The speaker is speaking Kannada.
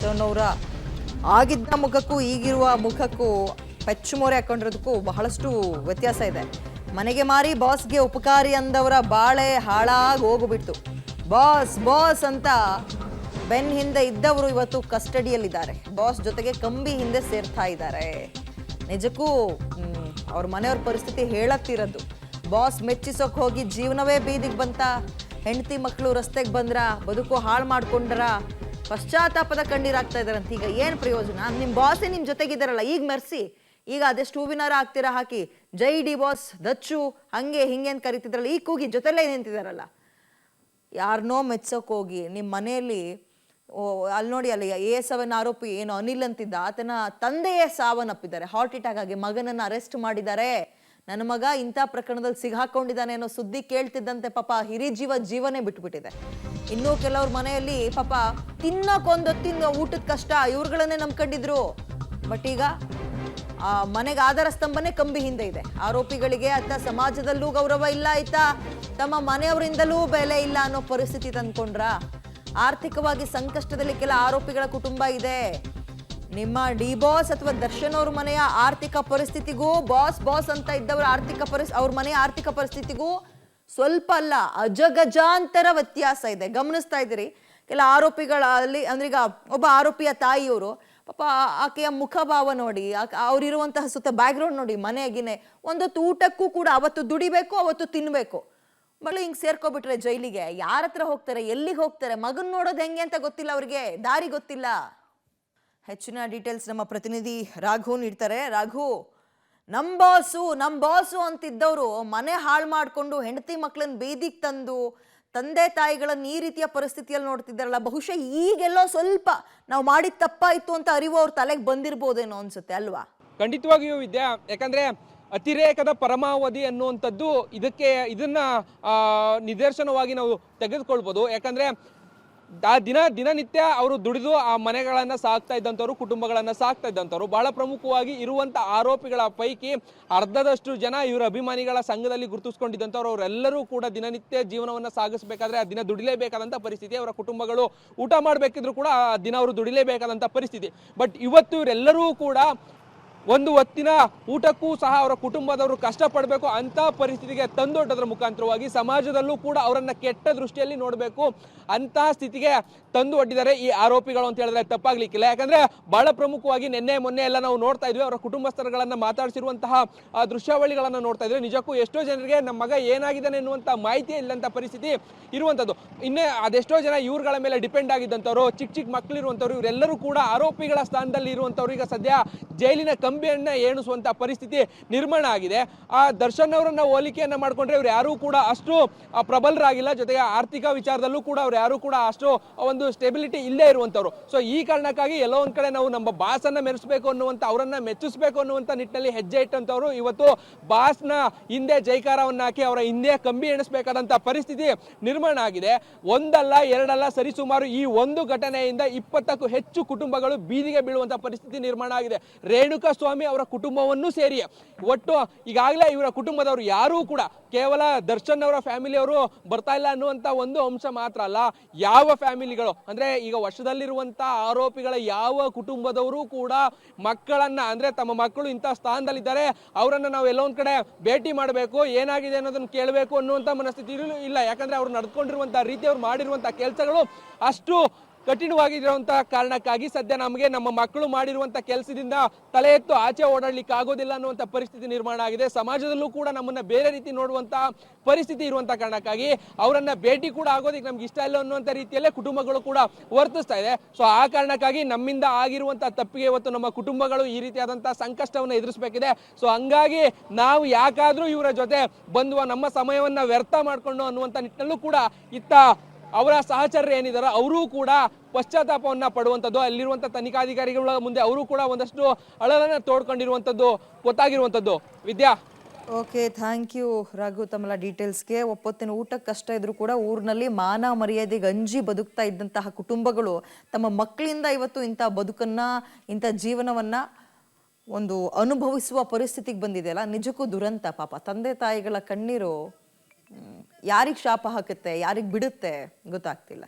ದರ್ಶನ್ ಅವರ ಆಗಿದ್ದ ಮುಖಕ್ಕೂ ಈಗಿರುವ ಮುಖಕ್ಕೂ ಪೆಚ್ಚುಮೋರೆ ಹಾಕೊಂಡಿರೋದಕ್ಕೂ ಬಹಳಷ್ಟು ವ್ಯತ್ಯಾಸ ಇದೆ. ಮನೆಗೆ ಮಾರಿ ಬಾಸ್ಗೆ ಉಪಕಾರಿ ಅಂದವರ ಬಾಳೆ ಹಾಳಾಗಿ ಹೋಗ್ಬಿಟ್ಟು ಬಾಸ್ ಬಾಸ್ ಅಂತ ಬೆನ್ ಹಿಂದೆ ಇದ್ದವರು ಇವತ್ತು ಕಸ್ಟಡಿಯಲ್ಲಿದ್ದಾರೆ. ಬಾಸ್ ಜೊತೆಗೆ ಕಂಬಿ ಹಿಂದೆ ಸೇರ್ತಾ ಇದ್ದಾರೆ. ನಿಜಕ್ಕೂ ಅವ್ರ ಮನೆಯವ್ರ ಪರಿಸ್ಥಿತಿ ಹೇಳತ್ತಿರೋದು. ಬಾಸ್ ಮೆಚ್ಚಿಸೋಕೆ ಹೋಗಿ ಜೀವನವೇ ಬೀದಿಗೆ ಬಂತ, ಹೆಂಡತಿ ಮಕ್ಕಳು ರಸ್ತೆಗೆ ಬಂದ್ರ, ಬದುಕು ಹಾಳು ಮಾಡ್ಕೊಂಡ್ರ, ಪಶ್ಚಾತ್ತಾಪದ ಕಣ್ಣೀರಾಗ್ತಾ ಇದಾರಂತ. ಈಗ ಏನು ಪ್ರಯೋಜನ? ನಿಮ್ಮ ಬಾಸೇ ನಿಮ್ಮ ಜೊತೆಗಿದ್ದಾರಲ್ಲ, ಈಗ ಮೆರ್ಸಿ. ಈಗ ಅದೆಷ್ಟು ಹೂವಿನಾರ ಹಾಕ್ತೀರಾ ಹಾಕಿ, ಜೈ ಡಿ ಬಾಸ್, ದಚ್ಚು, ಹಂಗೆ ಹಿಂಗೆ ಅಂತ ಕರಿತಿದ್ರಲ್ಲ, ಈಗ ಕೂಗಿ ಜೊತೆಲೇ ನಿಂತಿದ್ದಾರಲ್ಲ. ಯಾರನ್ನೋ ಮೆಚ್ಚೋಕೆ ಹೋಗಿ ನಿಮ್ಮ ಮನೆಯಲ್ಲಿ ಅಲ್ಲಿ ನೋಡಿ, ಅಲ್ಲಿ A7 ಆರೋಪಿ ಏನು ಅನಿಲ್ ಅಂತಿದ್ದ, ಆತನ ತಂದೆಯೇ ಸಾವನ್ನಪ್ಪಿದ್ದಾರೆ. ಹಾರ್ಟ್ ಅಟ್ಯಾಕ್ ಆಗಿ ಮಗನನ್ನು ಅರೆಸ್ಟ್ ಮಾಡಿದ್ದಾರೆ. ನನ್ನ ಮಗ ಇಂಥ ಪ್ರಕರಣದಲ್ಲಿ ಸಿಗಾಕೊಂಡಿದ್ದಾನೆ ಅನ್ನೋ ಸುದ್ದಿ ಕೇಳ್ತಿದ್ದಂತೆ ಪಾಪ ಹಿರಿ ಜೀವನೇ ಬಿಟ್ಬಿಟ್ಟಿದೆ. ಇನ್ನೂ ಕೆಲವ್ರ ಮನೆಯಲ್ಲಿ ಪಾಪ ತಿನ್ನೋಕೊಂದೊತ್ತಿನ ಊಟದ ಕಷ್ಟ, ಇವ್ರುಗಳನ್ನೇ ನಂಬ್ಕೊಂಡಿದ್ರು. ಬಟ್ ಈಗ ಆ ಮನೆಗೆ ಆಧಾರ ಸ್ತಂಭನೇ ಕಂಬಿ ಹಿಂದೆ ಇದೆ. ಆರೋಪಿಗಳಿಗೆ ಅತ್ತ ಸಮಾಜದಲ್ಲೂ ಗೌರವ ಇಲ್ಲ, ಆಯ್ತ ತಮ್ಮ ಮನೆಯವರಿಂದಲೂ ಬೆಲೆ ಇಲ್ಲ ಅನ್ನೋ ಪರಿಸ್ಥಿತಿ ತಂದ್ಕೊಂಡ್ರ. ಆರ್ಥಿಕವಾಗಿ ಸಂಕಷ್ಟದಲ್ಲಿ ಕೆಲ ಆರೋಪಿಗಳ ಕುಟುಂಬ ಇದೆ. ನಿಮ್ಮ ಡಿ ಬಾಸ್ ಅಥವಾ ದರ್ಶನ್ ಅವ್ರ ಮನೆಯ ಆರ್ಥಿಕ ಪರಿಸ್ಥಿತಿಗೂ ಬಾಸ್ ಬಾಸ್ ಅಂತ ಇದ್ದವರ ಅವ್ರ ಮನೆಯ ಆರ್ಥಿಕ ಪರಿಸ್ಥಿತಿಗೂ ಸ್ವಲ್ಪ ಅಲ್ಲ, ಅಜಗಜಾಂತರ ವ್ಯತ್ಯಾಸ ಇದೆ. ಗಮನಿಸ್ತಾ ಇದ್ದೀರಿ ಕೆಲ ಆರೋಪಿಗಳಲ್ಲಿ. ಅಂದ್ರೆ ಈಗ ಒಬ್ಬ ಆರೋಪಿಯ ತಾಯಿಯವರು ಪಾಪ ಆಕೆಯ ಮುಖಭಾವ ನೋಡಿ, ಅವ್ರಿರುವಂತಹ ಸುತ್ತ ಬ್ಯಾಕ್ಗ್ರೌಂಡ್ ನೋಡಿ, ಮನೆಯಾಗಿನೇ ಒಂದೊತ್ತು ಊಟಕ್ಕೂ ಕೂಡ ಅವತ್ತು ದುಡಿಬೇಕು, ಅವತ್ತು ತಿನ್ಬೇಕು. ಮಗಳು ಹಿಂಗೆ ಸೇರ್ಕೊಬಿಟ್ರೆ ಜೈಲಿಗೆ ಯಾರ ಹತ್ರ ಹೋಗ್ತಾರೆ, ಎಲ್ಲಿಗೆ ಹೋಗ್ತಾರೆ, ಮಗನ್ ನೋಡೋದು ಹೆಂಗೆ ಅಂತ ಗೊತ್ತಿಲ್ಲ ಅವ್ರಿಗೆ, ದಾರಿ ಗೊತ್ತಿಲ್ಲ. ಹೆಚ್ಚಿನ ಡೀಟೇಲ್ಸ್ ನಮ್ಮ ಪ್ರತಿನಿಧಿ ರಾಘು ನೀಡ್ತಾರೆ. ರಾಘು, ನಮ್ ಬಾಸು ಅಂತಿದ್ದವರು ಮನೆ ಹಾಳು ಮಾಡ್ಕೊಂಡು ಹೆಂಡತಿ ಮಕ್ಕಳನ್ನ ಬೀದಿಗೆ ತಂದು ತಂದೆ ತಾಯಿಗಳನ್ನ ಈ ರೀತಿಯ ಪರಿಸ್ಥಿತಿಯಲ್ಲಿ ನೋಡ್ತಿದ್ದಾರಲ್ಲ, ಬಹುಶಃ ಈಗೆಲ್ಲೋ ಸ್ವಲ್ಪ ನಾವು ಮಾಡಿದ ತಪ್ಪಾಯ್ತು ಅಂತ ಅರಿವು ಅವ್ರ ತಲೆಗೆ ಬಂದಿರ್ಬೋದೇನೋ ಅನ್ಸುತ್ತೆ ಅಲ್ವಾ? ಖಂಡಿತವಾಗಿಯೂ ವಿದ್ಯಾ, ಯಾಕಂದ್ರೆ ಅತಿರೇಕದ ಪರಮಾವಧಿ ಅನ್ನುವಂಥದ್ದು ಇದನ್ನ ನಿದರ್ಶನವಾಗಿ ನಾವು ತೆಗೆದುಕೊಳ್ಬೋದು. ಯಾಕಂದ್ರೆ ದಿನನಿತ್ಯ ಅವರು ದುಡಿದು ಆ ಮನೆಗಳನ್ನ ಸಾಕ್ತಾ ಇದ್ದಂಥವ್ರು, ಕುಟುಂಬಗಳನ್ನ ಸಾಕ್ತಾ ಇದ್ದಂಥವ್ರು. ಬಹಳ ಪ್ರಮುಖವಾಗಿ ಇರುವಂತ ಆರೋಪಿಗಳ ಪೈಕಿ ಅರ್ಧದಷ್ಟು ಜನ ಇವರ ಅಭಿಮಾನಿಗಳ ಸಂಘದಲ್ಲಿ ಗುರುತಿಸ್ಕೊಂಡಿದ್ದಂಥವ್ರು. ಅವರೆಲ್ಲರೂ ಕೂಡ ದಿನನಿತ್ಯ ಜೀವನವನ್ನ ಸಾಗಿಸಬೇಕಾದ್ರೆ ಆ ದಿನ ದುಡಿಲೇಬೇಕಾದಂಥ ಪರಿಸ್ಥಿತಿ. ಅವರ ಕುಟುಂಬಗಳು ಊಟ ಮಾಡಬೇಕಿದ್ರು ಕೂಡ ಆ ದಿನ ಅವರು ದುಡಿಲೇಬೇಕಾದಂಥ ಪರಿಸ್ಥಿತಿ. ಬಟ್ ಇವತ್ತು ಇವರೆಲ್ಲರೂ ಕೂಡ ಒಂದು ಹೊತ್ತಿನ ಊಟಕ್ಕೂ ಸಹ ಅವರ ಕುಟುಂಬದವರು ಕಷ್ಟಪಡಬೇಕು ಅಂತ ಪರಿಸ್ಥಿತಿಗೆ ತಂದೊಡ್ಡೋದ್ರ ಮುಖಾಂತರವಾಗಿ ಸಮಾಜದಲ್ಲೂ ಕೂಡ ಅವರನ್ನ ಕೆಟ್ಟ ದೃಷ್ಟಿಯಲ್ಲಿ ನೋಡಬೇಕು ಅಂತಹ ಸ್ಥಿತಿಗೆ ತಂದು ಒಡ್ಡಿದ್ದಾರೆ ಈ ಆರೋಪಿಗಳು ಅಂತ ಹೇಳಿದ್ರೆ ತಪ್ಪಾಗ್ಲಿಕ್ಕಿಲ್ಲ. ಯಾಕಂದ್ರೆ ಬಹಳ ಪ್ರಮುಖವಾಗಿ ಮೊನ್ನೆ ಎಲ್ಲ ನಾವು ನೋಡ್ತಾ ಇದ್ವಿ, ಅವರ ಕುಟುಂಬಸ್ಥರುಗಳನ್ನ ಮಾತಾಡಿಸಿರುವಂತಹ ದೃಶ್ಯಾವಳಿಗಳನ್ನ ನೋಡ್ತಾ ಇದ್ವಿ. ನಿಜಕ್ಕೂ ಎಷ್ಟೋ ಜನರಿಗೆ ನಮ್ಮ ಮಗ ಏನಾಗಿದ್ದಾನೆ ಎನ್ನುವಂತ ಮಾಹಿತಿ ಇಲ್ಲಂತ ಪರಿಸ್ಥಿತಿ ಇರುವಂತದ್ದು. ಇನ್ನೇ ಅದೆಷ್ಟೋ ಜನ ಇವ್ರುಗಳ ಮೇಲೆ ಡಿಪೆಂಡ್ ಆಗಿದ್ದಂಥವ್ರು, ಚಿಕ್ಕ ಮಕ್ಕಳಿರುವಂಥವ್ರು, ಇವರೆಲ್ಲರೂ ಕೂಡ ಆರೋಪಿಗಳ ಸ್ಥಾನದಲ್ಲಿ ಇರುವಂಥವ್ರು ಈಗ ಸದ್ಯ ಜೈಲಿನ ಕಂಬಿಯನ್ನ ಏಣಿಸುವಂತ ಪರಿಸ್ಥಿತಿ ನಿರ್ಮಾಣ ಆಗಿದೆ. ಆ ದರ್ಶನ್ ಅವರನ್ನ ಹೋಲಿಕೆಯನ್ನ ಮಾಡ್ಕೊಂಡ್ರೆ ಇವ್ರು ಯಾರು ಕೂಡ ಅಷ್ಟು ಪ್ರಬಲರಾಗಿಲ್ಲ. ಜೊತೆಗೆ ಆರ್ಥಿಕ ವಿಚಾರದಲ್ಲೂ ಕೂಡ ಅವ್ರು ಯಾರು ಕೂಡ ಅಷ್ಟು ಒಂದು ಸ್ಟೆಬಿಲಿಟಿ ಇಲ್ಲೇ ಇರುವಂತವ್ರು. ಸೊ ಈ ಕಾರಣಕ್ಕಾಗಿ ಎಲ್ಲೋ ಒಂದ್ ಕಡೆ ನಾವು ನಮ್ಮ ಬಾಸ್ ಅನ್ನ ಮೆರೆಸಬೇಕು ಅನ್ನುವಂತ, ಅವರನ್ನ ಮೆಚ್ಚಿಸಬೇಕು ಅನ್ನುವಂತ ನಿಟ್ಟಿನಲ್ಲಿ ಹೆಜ್ಜೆ ಇಟ್ಟಂತವ್ರು ಇವತ್ತು ಬಾಸ್ನ ಹಿಂದೆ ಜೈಕಾರವನ್ನ ಹಾಕಿ ಅವರ ಹಿಂದೆ ಕಂಬಿ ಎಣಿಸಬೇಕಾದಂತ ಪರಿಸ್ಥಿತಿ ನಿರ್ಮಾಣ ಆಗಿದೆ. ಒಂದಲ್ಲ ಎರಡಲ್ಲ, ಸರಿಸುಮಾರು ಈ ಒಂದು ಘಟನೆಯಿಂದ 20ಕ್ಕೂ ಹೆಚ್ಚು ಕುಟುಂಬಗಳು ಬೀದಿಗೆ ಬೀಳುವಂತ ಪರಿಸ್ಥಿತಿ ನಿರ್ಮಾಣ ಆಗಿದೆ. ರೇಣುಕಾ ಸ್ವಾಮಿ ಅವರ ಕುಟುಂಬವನ್ನು ಸೇರಿ ಒಟ್ಟು ಈಗಾಗಲೇ ಇವರ ಕುಟುಂಬದವರು ಯಾರೂ ಕೂಡ ಕೇವಲ ದರ್ಶನ್ ಅವರ ಫ್ಯಾಮಿಲಿಯವರು ಬರ್ತಾ ಇಲ್ಲ ಅನ್ನುವಂತ ಒಂದು ಅಂಶ ಮಾತ್ರ ಅಲ್ಲ, ಯಾವ ಫ್ಯಾಮಿಲಿಗಳು ಅಂದ್ರೆ ಈಗ ವಶದಲ್ಲಿರುವಂತ ಆರೋಪಿಗಳ ಯಾವ ಕುಟುಂಬದವರು ಕೂಡ ಮಕ್ಕಳನ್ನ, ಅಂದ್ರೆ ತಮ್ಮ ಮಕ್ಕಳು ಇಂಥ ಸ್ಥಾನದಲ್ಲಿದ್ದಾರೆ, ಅವರನ್ನ ನಾವು ಎಲ್ಲೋ ಒಂದ್ ಕಡೆ ಭೇಟಿ ಮಾಡಬೇಕು, ಏನಾಗಿದೆ ಅನ್ನೋದನ್ನ ಕೇಳಬೇಕು ಅನ್ನುವಂತ ಮನಸ್ಥಿತಿ ಇಲ್ಲ. ಯಾಕಂದ್ರೆ ಅವ್ರು ನಡೆದುಕೊಂಡಿರುವಂತಹ ರೀತಿ, ಅವ್ರು ಮಾಡಿರುವಂತಹ ಕೆಲಸಗಳು ಅಷ್ಟು ಕಠಿಣವಾಗಿರುವಂತಹ ಕಾರಣಕ್ಕಾಗಿ ಸದ್ಯ ನಮಗೆ ನಮ್ಮ ಮಕ್ಕಳು ಮಾಡಿರುವಂತ ಕೆಲಸದಿಂದ ತಲೆ ಎತ್ತು ಆಚೆ ಓಡಾಡ್ಲಿಕ್ಕೆ ಆಗೋದಿಲ್ಲ ಅನ್ನುವಂಥ ಪರಿಸ್ಥಿತಿ ನಿರ್ಮಾಣ ಆಗಿದೆ. ಸಮಾಜದಲ್ಲೂ ಕೂಡ ನಮ್ಮನ್ನ ಬೇರೆ ರೀತಿ ನೋಡುವಂತ ಪರಿಸ್ಥಿತಿ ಇರುವಂತ ಕಾರಣಕ್ಕಾಗಿ ಅವರನ್ನ ಭೇಟಿ ಕೂಡ ಆಗೋದಿಕ್ಕೆ ನಮ್ಗೆ ಇಷ್ಟ ಇಲ್ಲ ಅನ್ನುವಂಥ ರೀತಿಯಲ್ಲೇ ಕುಟುಂಬಗಳು ಕೂಡ ವರ್ತಿಸ್ತಾ ಇದೆ. ಸೊ ಆ ಕಾರಣಕ್ಕಾಗಿ ನಮ್ಮಿಂದ ಆಗಿರುವಂತಹ ತಪ್ಪಿಗೆ ಇವತ್ತು ನಮ್ಮ ಕುಟುಂಬಗಳು ಈ ರೀತಿಯಾದಂತಹ ಸಂಕಷ್ಟವನ್ನು ಎದುರಿಸಬೇಕಿದೆ. ಸೊ ಹಂಗಾಗಿ ನಾವು ಯಾಕಾದ್ರೂ ಇವರ ಜೊತೆ ಬಂದು ನಮ್ಮ ಸಮಯವನ್ನ ವ್ಯರ್ಥ ಮಾಡ್ಕೊಂಡು ಅನ್ನುವಂಥ ನಿಟ್ಟಿನಲ್ಲೂ ಕೂಡ ಇತ್ತ ಅವರ ಸಹಚರರು ಏನಿದಾರೋ ಅವರು ಕೂಡ ಪಶ್ಚಾತ್ತಾಪವನ್ನ ಪಡುವಂಥದ್ದು, ಅಲ್ಲಿರುವಂಥ ತನಿಖಾಧಿಕಾರಿಗಳ ಮುಂದೆ ಅವರು ಕೂಡ ಒಂದಷ್ಟು ಅಳಲನ್ನ ತೋಡ್ಕೊಂಡಿರುವಂಥದ್ದು ಗೊತ್ತಾಗಿರುವಂಥದ್ದು. ವಿದ್ಯಾ, ಓಕೆ, ಥ್ಯಾಂಕ್ ಯು ರಾಘು ತಮ್ಮೆಲ್ಲ ಡೀಟೇಲ್ಸ್ಗೆ. ಒಪ್ಪೊತ್ತಿನ ಊಟಕ್ಕೆ ಕಷ್ಟ ಇದ್ರೂ ಕೂಡ ಊರಿನಲ್ಲಿ ಮಾನ ಮರ್ಯಾದೆ ಗಂಜಿ ಬದುಕ್ತಾ ಇದ್ದಂತಹ ಕುಟುಂಬಗಳು ತಮ್ಮ ಮಕ್ಕಳಿಂದ ಇವತ್ತು ಇಂಥ ಬದುಕನ್ನ, ಇಂಥ ಜೀವನವನ್ನ ಒಂದು ಅನುಭವಿಸುವ ಪರಿಸ್ಥಿತಿಗೆ ಬಂದಿದೆಯಲ್ಲ, ನಿಜಕ್ಕೂ ದುರಂತ. ಪಾಪ ತಂದೆ ತಾಯಿಗಳ ಕಣ್ಣೀರು ಯಾರಿಗೆ ಶಾಪ ಹಾಕುತ್ತೆ, ಯಾರಿಗೆ ಬಿಡುತ್ತೆ ಗೊತ್ತಾಗ್ತಿಲ್ಲ.